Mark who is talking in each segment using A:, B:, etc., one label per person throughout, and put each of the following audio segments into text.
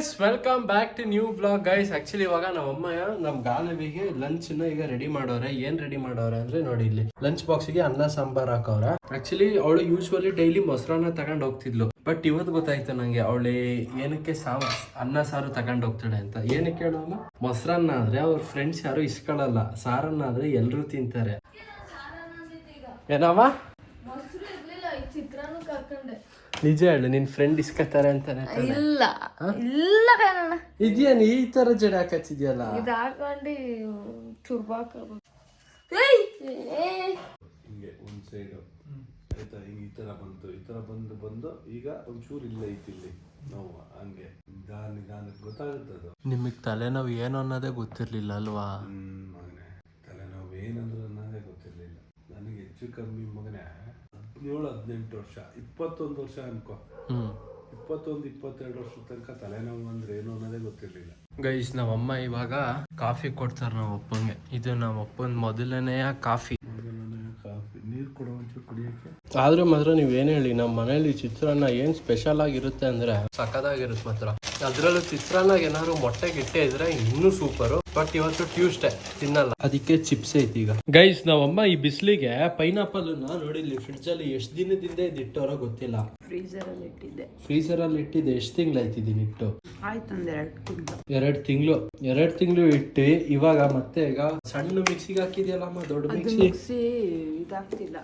A: Guys welcome back to new blog guys. Actually ಇವಾಗ ನಮ್ಮಮ್ಮ ನಮ್ ಗಾನವಿಗೆ ಲಂಚ್ ಈಗ ರೆಡಿ ಮಾಡೋರೆ. ಏನ್ ರೆಡಿ ಮಾಡೋರೆ ಅಂದ್ರೆ ನೋಡಿ, ಇಲ್ಲಿ ಲಂಚ್ ಬಾಕ್ಸ್ ಗೆ ಅನ್ನ ಸಾಂಬಾರ್ ಹಾಕವ್ರೆ. ಆಕ್ಚುಲಿ ಅವಳು ಯೂಶುವಲಿ ಡೈಲಿ ಮೊಸರನ್ನ ತಗೊಂಡ್ ಹೋಗ್ತಿದ್ಲು. ಬಟ್ ಇವತ್ತು ಗೊತ್ತಾಯ್ತು ನಂಗೆ ಅವಳು ಏನಕ್ಕೆ ಅನ್ನ ಸಾರು ತಗೊಂಡ್ ಹೋಗ್ತಾಳೆ ಅಂತ. ಏನಕ್ಕೆ ಹೇಳೋಲ್ಲ, ಮೊಸರನ್ನ ಆದ್ರೆ ಅವ್ರ ಫ್ರೆಂಡ್ಸ್ ಯಾರು ಇಸ್ಕೊಳ್ಳಲ್ಲ, ಸಾರನ್ನ ಆದ್ರೆ ಎಲ್ರು ತಿಂತಾರೆ. ಏನವ ನಿಜ ಹೇಳು, ನಿನ್ ಫ್ರೆಂಡ್ ಇಸ್ಕತಾರೆ ಅಂತಾನೆ?
B: ಇಲ್ಲ ಇಲ್ಲ ಕಣ,
A: ಇದ್ಯಾನ ಈ ತರ ಜಡೆ ಹಾಕತ್ತಿದ್ಯಲ್ಲ?
B: ಇದು ಹಾಕೊಂಡು ಚುರ್ಬಾಕ
C: ಹಿಂಗೆ ಒಂದ್ ಸೈಡ್ ಆಯ್ತಾ, ಈ ತರ ಬಂತು, ಈ ತರ ಬಂದು ಈಗ ಒಂಚೂರು ಇಲ್ಲ ಐತಿ ಇಲ್ಲಿ ನೋವು. ಹಂಗೆ ನಿಧಾನಕ್ಕೆ ಗೊತ್ತಾಗುತ್ತೆ ಅದು.
A: ನಿಮಗ್ ತಲೆನೋವು ಏನು ಅನ್ನೋದೇ ಗೊತ್ತಿರ್ಲಿಲ್ಲ ಅಲ್ವಾ?
C: ಮಗನೆ, ತಲೆನೋವು ಏನಂದ್ರೆ ಅನ್ನೋದೇ ಗೊತ್ತಿರ್ಲಿಲ್ಲ ನನಗೆ. ಹೆಚ್ಚು ಕಮ್ಮಿ ಮಗನೆ 17-18 ವರ್ಷ, 21 ವರ್ಷ ಅನ್ಕೋ, 21-22 ವರ್ಷದ ತನಕ ತಲೆನೋವು ಅಂದ್ರೆ ಏನು ಅನ್ನೋದೇ ಗೊತ್ತಿರ್ಲಿಲ್ಲ.
A: ಗೈಸ್, ನಮ್ಮಮ್ಮ ಇವಾಗ ಕಾಫಿ ಕೊಡ್ತಾರ ನಮ್ಮ ಅಪ್ಪಂಗೆ. ಇದು ನಮ್ಮ ಅಪ್ಪನ ಮೊದಲನೆಯ ಕಾಫಿ.
C: ನೀರು ಕೊಡೋ ಒಂಚೂರು ಕುಡಿಯೋಕೆ.
A: ಆದ್ರೂ ಮಾತ್ರ ನೀವೇನು ಹೇಳಿ, ನಮ್ಮ ಮನೇಲಿ ಚಿತ್ರಾನ್ನ ಏನ್ ಸ್ಪೆಷಲ್ ಆಗಿರುತ್ತೆ ಅಂದ್ರೆ ಸಖತ್ತಾಗಿರುತ್ತೆ ಮಾತ್ರ. ಅದ್ರಲ್ಲೂ ಚಿತ್ರಾನ್ನಾಗ ಏನಾದ್ರು ಮೊಟ್ಟೆ ಗಿಟ್ಟೆ ಇದ್ರೆ ಇನ್ನೂ ಸೂಪರು. ಬಟ್ ಇವತ್ತು ಟ್ಯೂಸ್ಡೇ ತಿನ್ನಲ್ಲ, ಅದಕ್ಕೆ ಚಿಪ್ಸ್ ಐತಿ ಈಗ. ಗೈಸ್, ನಾವಮ್ಮ ಈ ಬಿಸಿಲಿಗೆ ಪೈನಾಪಲ್ ನೋಡಿಲ್ಲಿ ಫ್ರಿಡ್ಜ್ ಅಲ್ಲಿ ಎಷ್ಟು ದಿನದಿಂದ ಇದಿಟ್ಟವರೋ ಗೊತ್ತಿಲ್ಲ. ಫ್ರೀಸರ್ ಅಲ್ಲಿ ಇಟ್ಟಿದ್ದೆ. ಎಷ್ಟು ತಿಂಗಳಾಯ್ತಿದ್ದೀನಿ ಇಟ್ಟು?
B: ಆಯ್ತು,
A: 2 ತಿಂಗಳು ಇಟ್ಟು ಇವಾಗ ಮತ್ತೆ ಈಗ ಸಣ್ಣ ಮಿಕ್ಸಿಗೆ ಹಾಕಿದ್ಯಲ್ಲಮ್ಮ, ದೊಡ್ಡ ಮಿಕ್ಸಿ
B: ಇದಾಗ್ತಿಲ್ಲ.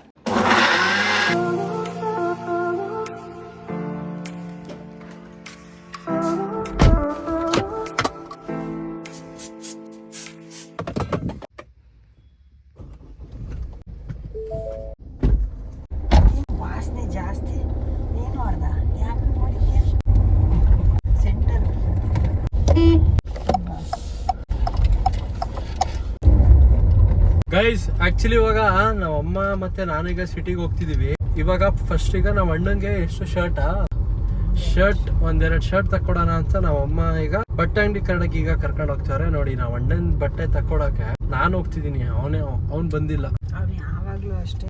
B: ವಾಸನೆ ಜಾಸ್ತಿ. ಏನು ಮಾಡ್ದ ಯಾಕೆ ಮಾಡಿದ್ಯಾ? ಸೆಂಟರ್
A: ಗೈಸ್, ಆಕ್ಚುಲಿ ಇವಾಗ ನಾವಮ್ಮ ಮತ್ತೆ ನಾನೀಗ ಸಿಟಿಗೆ ಹೋಗ್ತಿದೀವಿ. ಇವಾಗ ಫಸ್ಟ್ ಈಗ ನಾವ್ ಅಣ್ಣಂಗೆ ಎಷ್ಟು ಶರ್ಟ್ 2 ಶರ್ಟ್ ತಕ್ಕೊಡೋಣ ಅಂತ ನಾವಮ್ಮ ಈಗ ಬಟ್ಟೆ ಅಂಗಡಿ ಕಡೆಗೆ ಈಗ ಕರ್ಕೊಂಡು ಹೋಗ್ತಾರೆ. ನೋಡಿ, ನಾವ್ ಅಣ್ಣನ್ ಬಟ್ಟೆ ತಕ್ಕೊಡಕ್ಕೆ ನಾನು ಹೋಗ್ತಿದೀನಿ, ಅವ್ನ್ ಬಂದಿಲ್ಲ.
B: ಅವ್ನು ಯಾವಾಗ್ಲೂ ಅಷ್ಟೇ.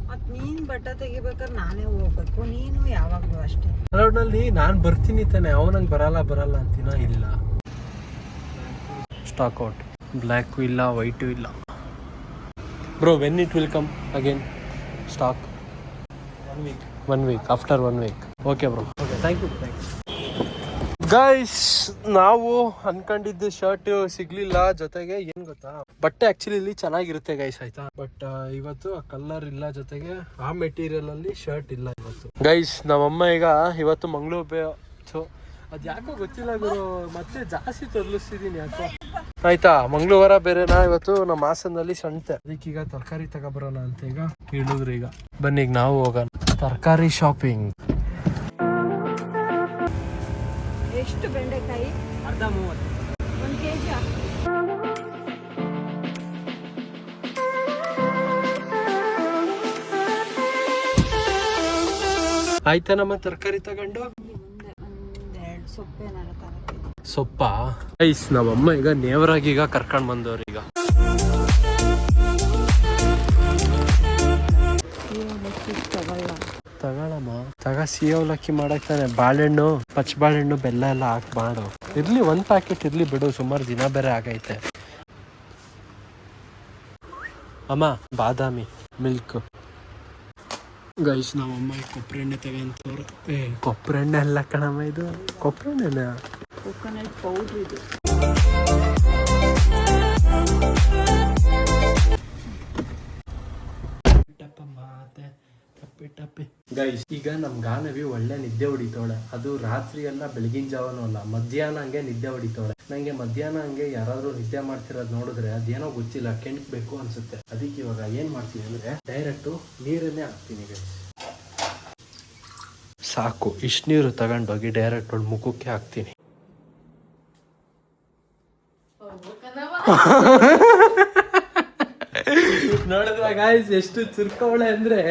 B: ಮತ್ ನೀನ್ ಬಟ್ಟೆ ತೆಗಿಬೇಕಾದ್ರೆ ನಾನೇ ಹೋಗ್ಬೇಕು, ನೀನು ಯಾವಾಗ್ಲೂ ಅಷ್ಟೇ.
A: ಅದ್ರಲ್ಲಿ ನಾನ್ ಬರ್ತೀನಿ ತಾನೆ, ಅವನಂಗ್ ಬರಲ್ಲ ಅಂತೀನ. ಇಲ್ಲ, ಸ್ಟಾಕ್ ಔಟ್. ಬ್ಲ್ಯಾಕು ಇಲ್ಲ, ವೈಟು ಇಲ್ಲ. Bro, when it will come again stock? 1 week. After 1 week. Okay bro. Okay, thank you. Guys, ನಾವು ಅನ್ಕೊಂಡಿದ್ದ ಶರ್ಟ್ ಸಿಗ್ಲಿಲ್ಲ. ಜೊತೆಗೆ ಏನ್ ಗೊತ್ತಾ, ಬಟ್ಟೆ ಆಕ್ಚುಲಿ ಇಲ್ಲಿ ಚೆನ್ನಾಗಿರುತ್ತೆ ಗೈಸ್, ಆಯ್ತಾ. ಬಟ್ ಇವತ್ತು ಆ ಕಲರ್ ಇಲ್ಲ, ಜೊತೆಗೆ ಆ ಮೆಟೀರಿಯಲ್ ಅಲ್ಲಿ ಶರ್ಟ್ ಇಲ್ಲ ಇವತ್ತು. ಗೈಸ್, ನಮ್ಮಮ್ಮ ಈಗ ಇವತ್ತು ಮಂಗಳೂರು ಅದ್ ಯಾಕೋ ಗೊತ್ತಿಲ್ಲ ಗುರು, ಮತ್ತೆ ಜಾಸ್ತಿ ತೊದಲಿಸ್ತಿದೀನಿ ಯಾಕೋ. ಆಯ್ತಾ, ಮಂಗಳವಾರ ಬೇರೆನಾ ಇವತ್ತು. ನಮ್ಮ ಹಾಸನಲ್ಲಿ ಸಂತೆ, ಅದಕ್ಕೀಗ ತರಕಾರಿ ತಗೊಬರೋಣ ಅಂತ ಈಗ ಹೇಳಿದ್ರು. ಈಗ ಬನ್ನಿ, ಈಗ ನಾವು ಹೋಗೋಣ ತರಕಾರಿ ಶಾಪಿಂಗ್.
B: ಎಷ್ಟು ಬೆಂಡೆಕಾಯಿ?
A: 30
B: 1 kg.
A: ಆಯ್ತಾ ನಮ್ಮ ತರಕಾರಿ ತಗೊಂಡು? ಸೊಪ್ಪ ಐಸ್ ನಮ್ಮಮ್ಮ ಈಗ ನೇವರಾಗಿ ಈಗ ಕರ್ಕೊಂಡ್ ಬಂದವ್ರು. ಈಗ ತಗೊಳಮ್ಮ, ಸಿಹಿ ಅವಲಕ್ಕಿ ಮಾಡಕ್ ತಾನೆ. ಬಾಳೆಹಣ್ಣು, ಪಚ್ಚ ಬಾಳೆಹಣ್ಣು, ಬೆಲ್ಲ ಎಲ್ಲ ಹಾಕಿ ಮಾಡು. ಇರ್ಲಿ, 1 ಪ್ಯಾಕೆಟ್ ಇರ್ಲಿ ಬಿಡು, ಸುಮಾರು ದಿನ ಬೇರೆ ಆಗೈತೆ. ಅಮ್ಮ, ಬಾದಾಮಿ ಮಿಲ್ಕ್. ಗೈಸ್, ನಮ್ಮಮ್ಮ ಕೊಬ್ಬರಿ ಎಣ್ಣೆ ತಗೊಂತವ್ರು. ಕೊಬ್ಬರಿ ಎಣ್ಣೆ ಅಲ್ಲ ಕಣಮ್ಮ, ಇದು ಕೊಬ್ಬರಿ ಎಣ್ಣೆ,
B: ಕೋಕೋನಟ್ ಪೌಡರ್ ಇದು.
A: ಗೈಸ್, ಈಗ ನಮ್ ಗಾನವಿ ಒಳ್ಳೆ ನಿದ್ದೆ ಹೊಡಿತಾವಳೆ. ಅದು ರಾತ್ರಿ ಎಲ್ಲ ಬೆಳಗಿನ ಜಾವನೂ ಅಲ್ಲ, ಮಧ್ಯಾಹ್ನ ಹಂಗೆ ನಿದ್ದೆ ಹೊಡಿತಾವಳೆ. ನಂಗೆ ಮಧ್ಯಾಹ್ನ ಹಂಗೆ ಯಾರಾದ್ರೂ ನಿದ್ದೆ ಮಾಡ್ತಿರೋದು ನೋಡಿದ್ರೆ ಅದೇನೋ ಗೊತ್ತಿಲ್ಲ, ಕೆಣಕ್ಬೇಕು ಅನ್ಸುತ್ತೆ. ಅದಕ್ಕೆ ಇವಾಗ ಏನ್ ಮಾಡ್ತೀನಿ ಅಂದ್ರೆ ಡೈರೆಕ್ಟು ನೀರನ್ನೇ ಹಾಕ್ತೀನಿ ಗೈಸ್. ಸಾಕು, ಇಷ್ಟು ನೀರು ತಗೊಂಡೋಗಿ ಡೈರೆಕ್ಟ್ ಒಂದು ಮುಖಕ್ಕೆ ಹಾಕ್ತೀನಿ. ನೋಡಿದ್ರ ಗಾಯ್ಸ್, ಎಷ್ಟು ಚುರ್ಕವಳೆ ಅಂದ್ರೆ.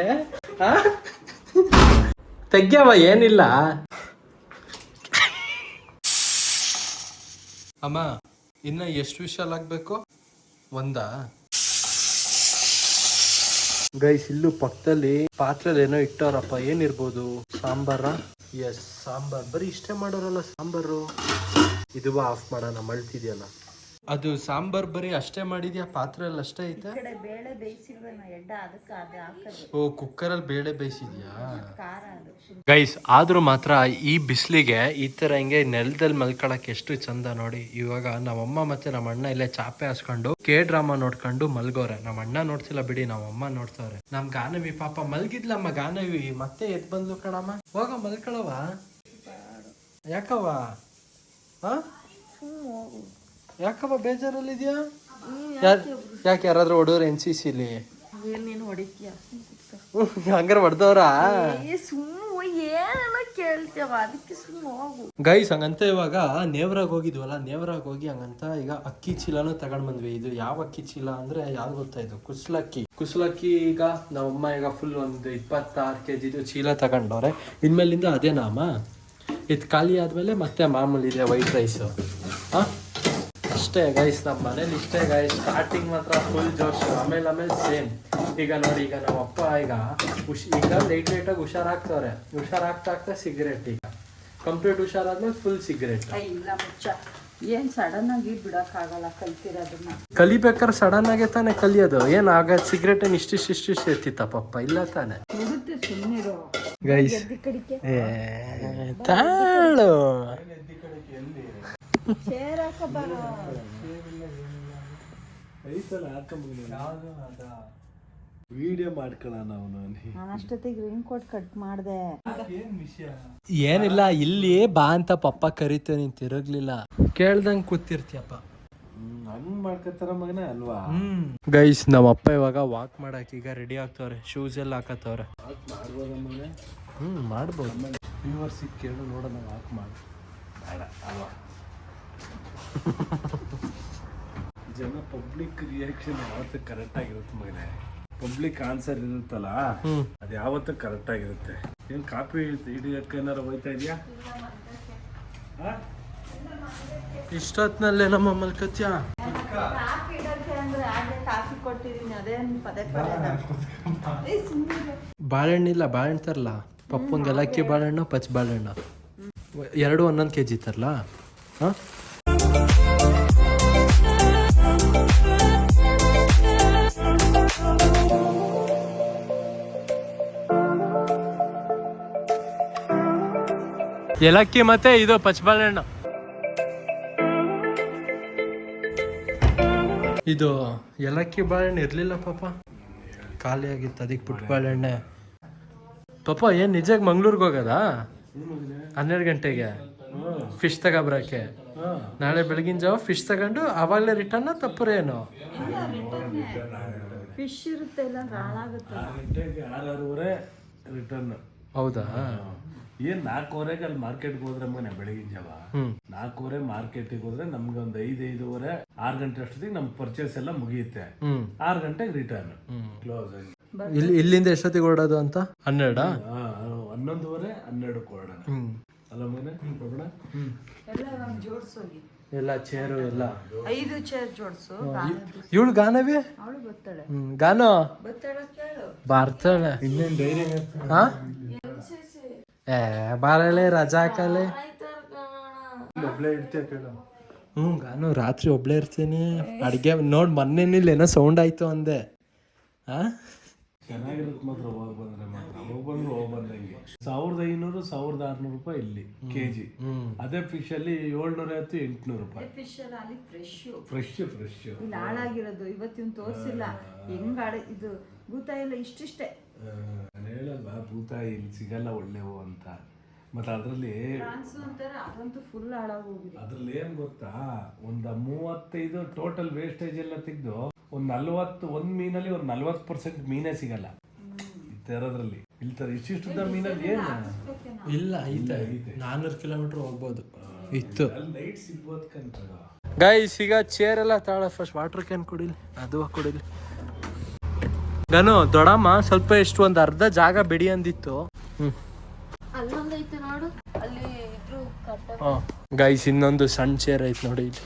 A: ತೆಗ್ಯವ, ಏನಿಲ್ಲ ಅಮ್ಮ. ಇನ್ನ ಎಷ್ಟು ವಿಷಲ್ ಆಗ್ಬೇಕು? 1. ಗೈಸ್, ಇಲ್ಲೂ ಪಕ್ಕದಲ್ಲಿ ಪಾತ್ರೆಯಲ್ಲಿ ಏನೋ ಇಟ್ಟವ್ರಪ್ಪ. ಏನಿರ್ಬೋದು? ಸಾಂಬಾರ? ಎಸ್, ಸಾಂಬಾರ್. ಬರೀ ಇಷ್ಟೇ ಮಾಡೋರಲ್ಲ ಸಾಂಬಾರು. ಇದು ಆಫ್ ಮಾಡೋಣ, ಮಳ್ತಿದ್ಯಲ್ಲ. ಅದು ಸಾಂಬಾರ್ ಬರೀ ಅಷ್ಟೇ ಮಾಡಿದ್ಯಾ, ಪಾತ್ರೆಯಲ್ಲಿ ಅಷ್ಟೇ ಐತೆ?
B: ಬೇಳೆ ಬೇಯಿಸಿಲ್ವೇನೋ ಎಡ್ಡ, ಅದಕ್ಕೆ ಅದು ಹಾಕೋದು.
A: ಓ, ಕುಕ್ಕರಲ್ಲಿ ಬೇಳೆ ಬೇಯಿಸಿದ್ಯಾ?
B: ಖಾರ ಅದು.
A: ಗೈಸ್, ಆದ್ರೂ ಮಾತ್ರ ಈ ಬಿಸಿಲಿಗೆ ಈ ತರ ಹಿಂಗೆ ನೆಲದಲ್ಲಿ ಮಲ್ಕೊಳಕ್ಕೆ ಎಷ್ಟು ಚಂದ ನೋಡಿ. ಇವಾಗ ನಮ್ಮಮ್ಮ ಮತ್ತೆ ನಮ್ಮ ಅಣ್ಣ ಇಲ್ಲೇ ಚಾಪೆ ಹಾಸ್ಕೊಂಡು ಡ್ರಾಮಾ ನೋಡ್ಕೊಂಡು ಮಲ್ಗೋರೆ. ನಮ್ಮ ಅಣ್ಣ ನೋಡ್ತಿಲ್ಲ ಬಿಡಿ, ನಮ್ಮಮ್ಮ ನೋಡ್ತವ್ರೆ. ನಮ್ ಗಾನವಿ ಪಾಪ ಮಲ್ಗಿದ್ಲಮ್ಮ, ಗಾನವಿ ಮತ್ತೆ ಎದ್ ಬಂದ್ಲು ಕಣಮ್ಮ. ಹೋಗ ಮಲ್ಕೊಳವ. ಯಾಕವ್ವ? ಯಾಕವ್ವ ಬೇಜಾರಲ್ಲಿದ್ಯಾ? ಯಾಕೆ ಯಾರಾದ್ರೂ ಹೊಡೋರು NCCಲಿ?
B: ನೀನು ಹೊಡಿತೀಯ?
A: ಹಂಗಾರೆ ಹೊಡೆದವ್ರಾ?
B: ಏನೆಲ್ಲ ಕೇಳ್ತೇವ, ಅದಕ್ಕೆ ಸುಮ್ಮನೆ ಹೋಗು.
A: ಗೈಸ್, ಹಂಗಂತ ಇವಾಗ ನೇವ್ರಾಗ ಹೋಗಿದ್ವಲ್ಲ, ನೇವ್ರಾಗ ಹೋಗಿ ಹಂಗಂತ ಈಗ ಅಕ್ಕಿ ಚೀಲನೂ ತಗೊಂಡ್ ಬಂದ್ವಿ. ಇದು ಯಾವ ಅಕ್ಕಿ ಚೀಲ ಅಂದ್ರೆ ಯಾವ್ದು ಗೊತ್ತಾ? ಇದು ಕುಸ್ಲಕ್ಕಿ. ಈಗ ನಮ್ಮಮ್ಮ ಈಗ ಫುಲ್ ಒಂದು 26 kg ಚೀಲ ತಗೊಂಡವ್ರೆ. ಇನ್ಮೇಲಿಂದ ಅದೇ ನಾಮ. ಇದು ಖಾಲಿ ಆದ್ಮೇಲೆ ಮತ್ತೆ ಮಾಮೂಲಿ ಇದೆ ವೈಟ್ ರೈಸು. ಅಷ್ಟೇ ಗೈಸ್, ನಮ್ಮ ಮನೇಲಿ ಇಷ್ಟೇ ಗೈಸ್. ಸ್ಟಾರ್ಟಿಂಗ್ ಮಾತ್ರ ಫುಲ್ ಜೋಶ್, ಆಮೇಲೆ ಸೇಮ್. ಈಗ ನೋಡಿ, ಈಗ ನಮ್ಮಪ್ಪ ಈಗ ಲೈಟಾಗಿ ಹುಷಾರಾಗ್ತವ್ರೆ. ಹುಷಾರಾಗ್ತಾ ಸಿಗರೇಟ್. ಈಗ ಕಂಪ್ಲೀಟ್ ಹುಷಾರಾದ್ಮೇಲೆ ಫುಲ್ ಸಿಗರೇಟ್.
B: ಇಲ್ಲ ಮುಚ್ಚ, ಏನ್ ಸಡನ್ ಆಗಿ ಬಿಡಕ್ಕಾಗಲ್ಲ ಕಲ್ತಿರೋದನ್ನ.
A: ಕಲಿಬೇಕಾದ್ರೆ ಸಡನ್ ಆಗೇ ತಾನೆ ಕಲಿಯೋದು. ಏನ್ ಆಗ ಸಿಗರೇಟ್ ಇಷ್ಟಿಷ್ಟು ಎತ್ತಿತ್ತ ಪಪ್ಪ? ಇಲ್ಲ ತಾನೆ
B: ಸುಮ್ಮನಿರೋ
A: ಗೈಸ್. ತಾಳು
C: ವಿಡಿಯೋ ಮಾಡ್ಕೊಳ್ಳೋಣ.
B: ನಾನು ಅಷ್ಟೊತ್ತಿಗೆ ರೈನ್ ಕೋಟ್ ಕಟ್ ಮಾಡಿದೆ.
A: ಏನಿಲ್ಲ, ಇಲ್ಲಿ ಬಾ ಅಂತ ಪಪ್ಪ ಕರೀತ, ನೀನ್ ತಿರುಗ್ಲಿಲ್ಲ. ಕೇಳ್ದಂಗ್ ಕೂತಿರ್ತೀಯಪ್ಪ.
C: ಹಂಗ್ ಮಾಡ್ಕೊತಾರ ಮಗನೇ ಅಲ್ವಾ?
A: ಗೈಸ್, ನಮ್ಮಪ್ಪ ಇವಾಗ ವಾಕ್ ಮಾಡಕ್ ಈಗ ರೆಡಿ ಆಗ್ತವ್ರೆ. ಶೂಸ್ ಎಲ್ಲ ಹಾಕತ್ತವ್ರೆ.
C: ಮಾಡ್ಬೋದ ಮಗನೇ?
A: ಮಾಡ್ಬೋದು.
C: ವ್ಯೂವರ್ಸ್ ಕೇಳು, ನೋಡೋಣ. ವಾಕ್ ಮಾಡಿ ಬೇಡ ಅಲ್ವಾ? ಜನ ಪಬ್ಲಿಕ್ ರಿಯಾಕ್ಷನ್ ಯಾವತ್ತೂ ಕರೆಕ್ಟ್ ಆಗಿರುತ್ತೆ ಮಗನೇ. ಪಬ್ಲಿಕ್ ಆನ್ಸರ್ ಇರುತ್ತಲ್ಲ, ಅದು ಯಾವತ್ತೂ ಕರೆಕ್ಟ್ ಆಗಿರುತ್ತೆ. ಏನ್ ಕಾಪಿ ಹಿಡಿಯಕ್ಕೆ ಏನಾರು ಹೋಯ್ತಾ ಇದೆಯಾ?
A: ಇಷ್ಟೊತ್ನಲ್ಲೇ ನಮ್ಮ ಮಲ್ಕತ್ಯ ಬಾಳೆಹಣ್ಣಿಲ್ಲ, ಬಾಳೆಹಣ್ಣು ತರಲ್ಲ. ಪಪ್ಪಂಗೆ ಏಲಕ್ಕಿ ಬಾಳೆಹಣ್ಣು, ಪಚ್ಚ ಬಾಳೆಹಣ್ಣು 2 1 kg ತರಲ್ಲ. ಏಲಕ್ಕಿ ಮತ್ತೆ ಇದು ಪಚ್ಚ ಬಾಳೆಹಣ್ಣು. ಇದು ಏಲಕ್ಕಿ ಬಾಳೆಹಣ್ಣು ಇರ್ಲಿಲ್ಲ ಪಾಪ, ಖಾಲಿ ಆಗಿತ್ತು. ಅದಕ್ಕೆ ಪುಟ್ಟ ಬಾಳೆಹಣ್ಣೆ. ಪಾಪ ಏನ್ ನಿಜಾಗ ಮಂಗ್ಳೂರ್ಗೆ ಹೋಗೋದಾ 12 ಗಂಟೆಗೆ ಫಿಶ್ ತಗೊಬರಕ್ಕೆ? ನಾಳೆ ಬೆಳಗಿನ ಜಾವ ಫಿಶ್ ತಗೊಂಡು ಅವಾಗಲೇ ರಿಟರ್ನ್ ತಪ್ಪರೇನು?
B: ಫಿಶ್ ಇರುತ್ತೆ, ಇಲ್ಲ ಹಾಳಾಗುತ್ತೆ.
C: 6:30 ರಿಟರ್ನ್.
A: ಹೌದಾ?
C: ಏನ್ 4:15 ಅಲ್ಲಿ ಮಾರ್ಕೆಟ್ಗೆ ಹೋದ್ರೆ ಮನೆ ಬೆಳಗಿನ ಜಾವ 4:15 ಮಾರ್ಕೆಟಿಗೆ ಹೋದ್ರೆ ನಮ್ಗೆ ಒಂದು 5:05 6 ಗಂಟೆ ಅಷ್ಟೊತ್ತಿಗೆ ನಮ್ ಪರ್ಚೇಸ್ ಎಲ್ಲ ಮುಗಿಯುತ್ತೆ. 6 ಗಂಟೆಗೆ ರಿಟರ್ನ್ ಕ್ಲೋಸ್ ಆಗಿ.
A: ಇಲ್ಲಿಂದ ಎಷ್ಟೊತ್ತಿಗೆ ಹೊರಡೋದು ಅಂತ? 12
C: 11:30 12 ಹೊರಡೋಣ ಅಲ್ಲ ಮನೆ? ಹೋಗೋಣ.
A: ಎಲ್ಲ ಚೇರು ಎಲ್ಲ
B: 5 ಚೇರ್ ಜೋಡ್ಸು.
A: ಇವಳು ಗಾನವಿ
B: ಅವಳು ಬರ್ತಾಳೆ.
A: ಗಾನೋ
B: ಕೇಳು,
A: ಬರ್ತಾಳೆ.
C: ಇನ್ನೇನ್ ಧೈರ್ಯ?
A: ಬಾರಳೆ ರಜಾ ಹಾಕಲೆ.
C: ಒಬ್ಳೆ ಇರ್ತೀಯ ಕೇಳು.
A: ಗಾನು ರಾತ್ರಿ ಒಬ್ಳೆ ಇರ್ತೀನಿ. ಅಡ್ಗೆ ನೋಡ್ ಮೊನ್ನೆನಿಲ್ಲ ಏನೋ ಸೌಂಡ್ ಆಯ್ತು ಅಂದೆ.
C: ಚೆನ್ನಾಗಿರುತ್ತೆ ಮಾತ್ರ ಹೋಗಿ ಬಂದ್ರೆ ಮಾತ್ರ. ಹೋಗಿ ಬಂದಂಗೆ 1500 1600 ರೂಪಾಯಿ ಇಲ್ಲಿ kg. ಅದೇ ಫಿಶ್ ಅಲ್ಲಿ 750 800 ರೂಪಾಯಿ.
B: ಫಿಶ್ ಅಲ್ಲಿ
C: ಫ್ರೆಶ್
B: ಇಲ್ಲಿ ಹಾಳಾಗಿರೋದು ಇವತ್ತಿನ ತೋರಿಸಿಲ್ಲ. ಹೆಂಗ ಇದು ಭೂತಾಯಿ ಇಷ್ಟಿಷ್ಟೇ.
C: ನಾನು ಹೇಳಲ್ವಾ ಭೂತಾಯಿ ಇಲ್ಲಿ ಸಿಗಲ್ಲ ಒಳ್ಳೆವು ಅಂತ. ಮತ್ತೆ ಅದ್ರಲ್ಲಿ
B: ಅದಂತೂ ಫುಲ್ ಹಾಳಾಗೋಗಿದೆ.
C: ಅದ್ರಲ್ಲಿ ಏನ್ ಗೊತ್ತಾ, ಒಂದ 35 ಟೋಟಲ್ ವೇಸ್ಟೇಜ್ ಎಲ್ಲ ತೆಗೆದು ಒಂದ್ 40 ಒಂದ್ ಮೀನಲ್ಲಿ ಒಂದು 40% ಮೀನೇ ಸಿಗಲ್ಲ ಈ ತರದ್ರಲ್ಲಿ. ಇಲ್ಲಿ ತರ ಇಷ್ಟಿಷ್ಟುದ ಮೀನಲ್ಲಿ ಏನು
A: ಇಲ್ಲ. ಐತೆ 400 ಕಿಲೋಮೀಟರ್ ಹೋಗ್ಬೋದು. ಇತ್ತು
C: ನೈಟ್ ಸಿಗ್ಬೋದು ಕಂತ.
A: ಗೈಸ್, ಈಗ ಚೇರ್ ಎಲ್ಲ ತಾಳ. ಫಸ್ಟ್ ವಾಟರ್ ಕ್ಯಾನ್ ಕುಡಿಲಿ, ಅದು ಕುಡಿಲಿ. ನಾನು ದೊಡ್ಡಮ್ಮ ಸ್ವಲ್ಪ ಎಷ್ಟು ಒಂದು ಅರ್ಧ ಜಾಗ ಬಿಡಿ ಅಂದಿತ್ತು.
B: ಅಲ್ಲೊಂದೈತೆ ನೋಡು, ಅಲ್ಲಿ
A: ಗೈಸ್ ಇನ್ನೊಂದು ಸಣ್ಣ ಚೇರ್ ಐತೆ ನೋಡಿ ಇಲ್ಲಿ.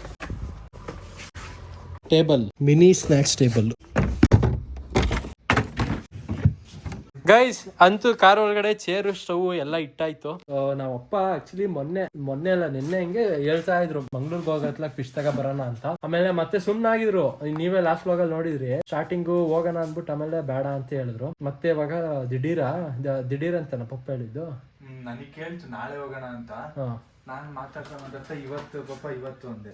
A: Table, mini snacks table. Guys ಅಂತೂ ಕಾರ್ ಒಳಗಡೆ ಚೇರು ಸ್ಟವ್ ಎಲ್ಲ ಇಟ್ಟಾಯ್ತು. ನಾವಪ್ಪ ಆಕ್ಚುಲಿ ಮೊನ್ನೆ ಅಲ್ಲ ನಿನ್ನೆ ಹಿಂಗೆ ಹೇಳ್ತಾ ಇದ್ರು ಮಂಗ್ಳೂರ್ಗೆ ಹೋಗತ್ಲ ಫಿಶ್ ತಗ ಬರೋಣ ಅಂತ. ಆಮೇಲೆ ಮತ್ತೆ ಸುಮ್ನಾಗಿದ್ರು. ನೀವೇ ಲಾಸ್ಟ್ ವ್ಲಾಗ್ ಅಲ್ಲಿ ನೋಡಿದ್ರಿ, ಸ್ಟಾರ್ಟಿಂಗು ಹೋಗೋಣ ಅಂದ್ಬಿಟ್ಟು ಆಮೇಲೆ ಬೇಡ ಅಂತ ಹೇಳಿದ್ರು. ಮತ್ತೆ ಇವಾಗ ದಿಢೀರ್ ಅಂತ ಪಪ್ಪ ಹೇಳಿದ್ದು.
D: ನನಗೆ ಕೇಳ್ತು ನಾಳೆ ಹೋಗೋಣ ಅಂತ. ನಾನು ಮಾತಾಡ್ತಾ ಇವತ್ತು ಅಂದೆ.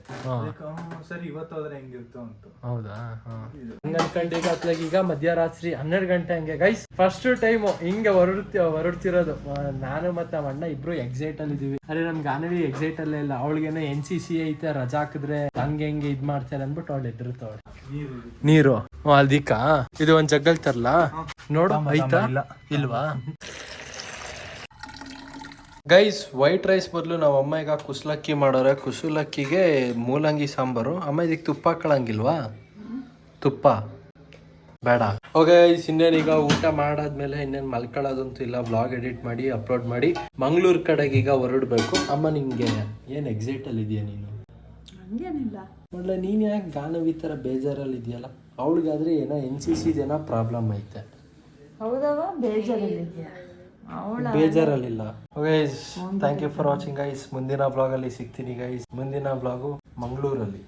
D: ಸರಿ ಇವತ್ತು ಹೋದ್ರೆ ಹೆಂಗಿರ್ತು ಅಂತ. ಹೌದಾ?
A: ಅನ್ಕಂಡೀಗ ಅತ್ಲಾಗ ಈಗ ಮಧ್ಯರಾತ್ರಿ 12 ಗಂಟೆ ಹಂಗೆ ಗೈಸ್ ಫಸ್ಟ್ ಟೈಮ್ ಹಿಂಗೆ ಹೊರಡ್ತಿರೋದು. ನಾನು ಮತ್ತೆ ನಮ್ಮ ಅಣ್ಣ ಇಬ್ರು ಎಕ್ಸೈಟ್ ಅಲ್ಲಿ ಇದೀವಿ. ಅರೆ ನಮ್ ಗಾನವಿ ಎಕ್ಸೈಟ್ ಅಲ್ಲೇ ಇಲ್ಲ. ಅವಳಿಗೇನೋ NCC ಐತೆ, ರಜಾ ಹಾಕಿದ್ರೆ ಹಂಗೆ ಇದ್ ಮಾಡ್ತಾರೆ ಅನ್ಬಿಟ್ಟು ಅವಳು ಎದುರುತ್ತವಳು. ನೀರು ಅದಿಕ್ಕ ಇದು ಒಂದ್ ಜಗ್ಗಲ್ ತರ್ಲಾ ನೋಡು ಆಯ್ತಾ ಇಲ್ವಾ? ಗೈಸ್ ವೈಟ್ ರೈಸ್ ಬದಲು ನಾವು ಅಮ್ಮ ಈಗ ಕುಸಲಕ್ಕಿ ಮಾಡೋರೆ. ಕುಸಲಕ್ಕಿಗೆ ಮೂಲಂಗಿ ಸಾಂಬಾರು. ಅಮ್ಮ ಇದಕ್ಕೆ ತುಪ್ಪ ಹಾಕೊಳ್ಳಂಗಿಲ್ವಾ? ತುಪ್ಪ ಬೇಡ. ಓಕೆ ಇನ್ನೇನೀಗ ಊಟ ಮಾಡಾದ್ಮೇಲೆ ಇನ್ನೇನು ಮಲ್ಕೊಳ್ಳೋದಂತೂ ಇಲ್ಲ. ವ್ಲಾಗ್ ಎಡಿಟ್ ಮಾಡಿ ಅಪ್ಲೋಡ್ ಮಾಡಿ ಮಂಗ್ಳೂರ್ ಕಡೆಗೆ ಈಗ ಹೊರಡ್ಬೇಕು. ಅಮ್ಮ ನಿಂಗೆ ಏನು ಎಕ್ಸೈಟ್ ಅಲ್ಲಿ ಇದೆಯಾ ನೀನು?
B: ಹಂಗೇನಿಲ್ಲ.
A: ಒಳ್ಳೆ ನೀನು ಯಾಕೆ ಗಾನವಿ ಥರ ಬೇಜಾರಲ್ಲಿ ಇದೆಯಲ್ಲ? ಅವಳಿಗಾದ್ರೆ ಏನೋ NCC ಏನೋ ಪ್ರಾಬ್ಲಮ್ ಐತೆ.
B: ಹೌದವ ಬೇಜಾರಲ್ಲಿದ್ಯಾ?
A: ಬೇಜಾರಲ್ಲಿಲ್ಲ. Guys thank you for watching guys. ಮುಂದಿನ ಬ್ಲಾಗಲ್ಲಿ ಸಿಗ್ತೀನಿ ಗೈಸ್. ಮುಂದಿನ ಬ್ಲಾಗು ಮಂಗಳೂರಲ್ಲಿ.